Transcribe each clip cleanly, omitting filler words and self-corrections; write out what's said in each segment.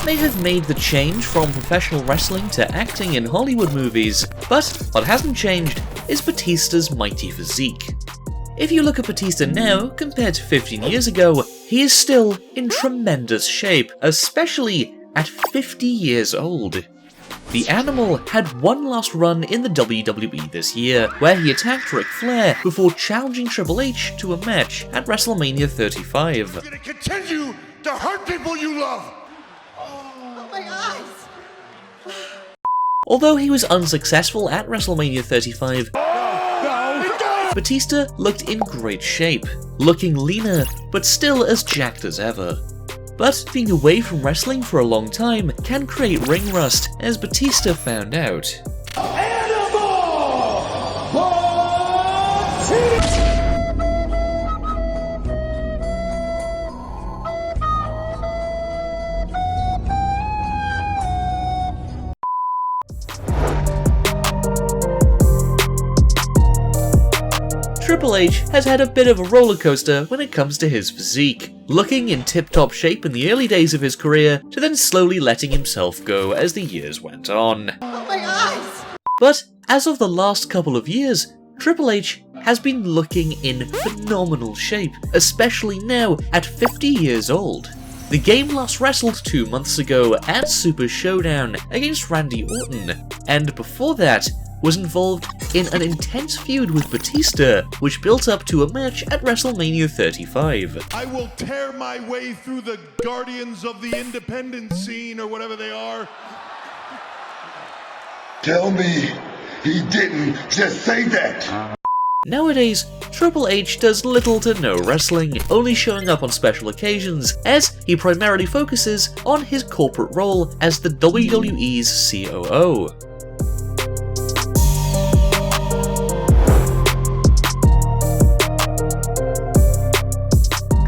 may have made the change from professional wrestling to acting in Hollywood movies, but what hasn't changed is Batista's mighty physique. If you look at Batista now, compared to 15 years ago, he is still in tremendous shape, especially at 50 years old. The Animal had one last run in the WWE this year, where he attacked Ric Flair before challenging Triple H to a match at WrestleMania 35. You're gonna continue to hurt people you love! Oh, my eyes! Although he was unsuccessful at WrestleMania 35, Batista looked in great shape, looking leaner, but still as jacked as ever. But being away from wrestling for a long time can create ring rust, as Batista found out. Triple H has had a bit of a roller coaster when it comes to his physique, looking in tip-top shape in the early days of his career to then slowly letting himself go as the years went on. Oh, my eyes! But as of the last couple of years, Triple H has been looking in phenomenal shape, especially now at 50 years old. The game last wrestled 2 months ago at Super Showdown against Randy Orton, and before that was involved in an intense feud with Batista, which built up to a match at WrestleMania 35. I will tear my way through the Guardians of the Independence scene, or whatever they are. Tell me he didn't just say that. Nowadays, Triple H does little to no wrestling, only showing up on special occasions, as he primarily focuses on his corporate role as the WWE's COO.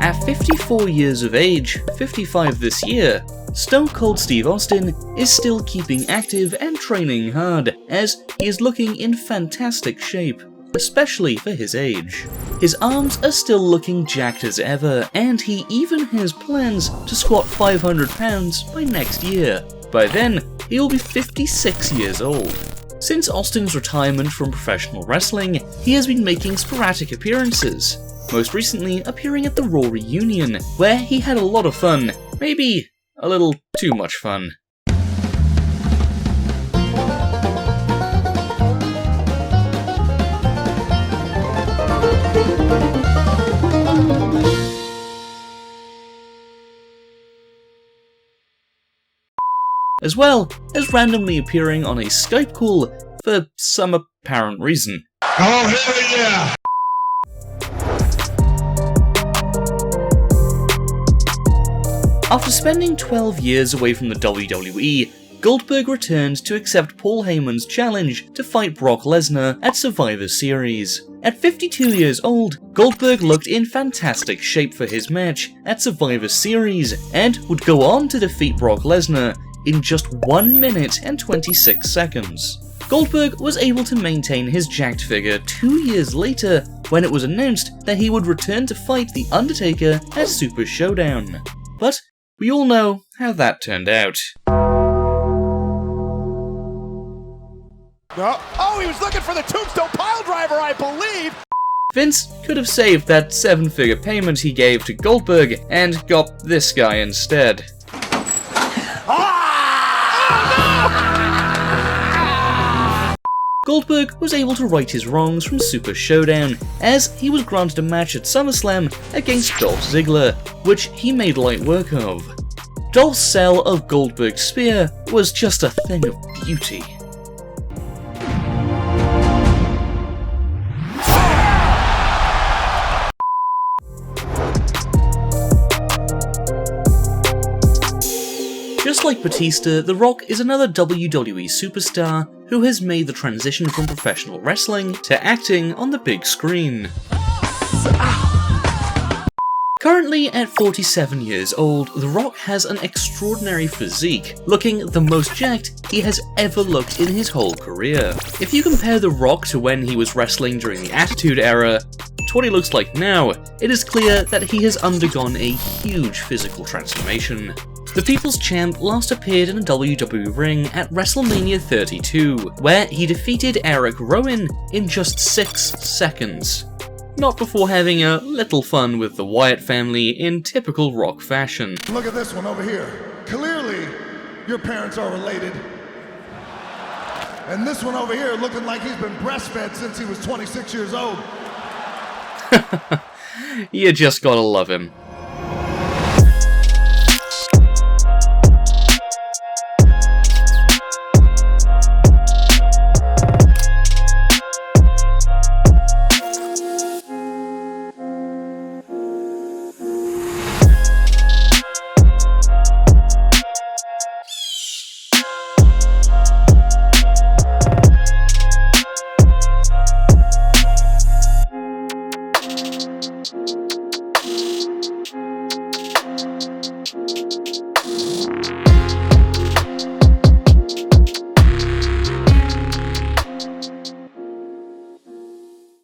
At 54 years of age, 55 this year, Stone Cold Steve Austin is still keeping active and training hard, as he is looking in fantastic shape, especially for his age. His arms are still looking jacked as ever, and he even has plans to squat 500 pounds by next year. By then, he will be 56 years old. Since Austin's retirement from professional wrestling, he has been making sporadic appearances, most recently appearing at the Raw reunion, where he had a lot of fun, maybe a little too much fun. As well as randomly appearing on a Skype call for some apparent reason. Oh, hell yeah! After spending 12 years away from the WWE, Goldberg returned to accept Paul Heyman's challenge to fight Brock Lesnar at Survivor Series. At 52 years old, Goldberg looked in fantastic shape for his match at Survivor Series, and would go on to defeat Brock Lesnar in just 1 minute and 26 seconds. Goldberg was able to maintain his jacked figure 2 years later, when it was announced that he would return to fight The Undertaker at Super Showdown. But we all know how that turned out. Oh, he was looking for the Tombstone Piledriver, I believe! Vince could have saved that 7-figure payment he gave to Goldberg and got this guy instead. Goldberg was able to right his wrongs from Super Showdown, as he was granted a match at SummerSlam against Dolph Ziggler, which he made light work of. Dolph's sell of Goldberg's spear was just a thing of beauty. Just like Batista, The Rock is another WWE superstar who has made the transition from professional wrestling to acting on the big screen. Currently at 47 years old, The Rock has an extraordinary physique, looking the most jacked he has ever looked in his whole career. If you compare The Rock to when he was wrestling during the Attitude Era to what he looks like now, it is clear that he has undergone a huge physical transformation. The People's Champ last appeared in a WWE ring at WrestleMania 32, where he defeated Eric Rowan in just 6 seconds. Not before having a little fun with the Wyatt family in typical Rock fashion. Look at this one over here. Clearly, your parents are related. And this one over here looking like he's been breastfed since he was 26 years old. You just gotta love him.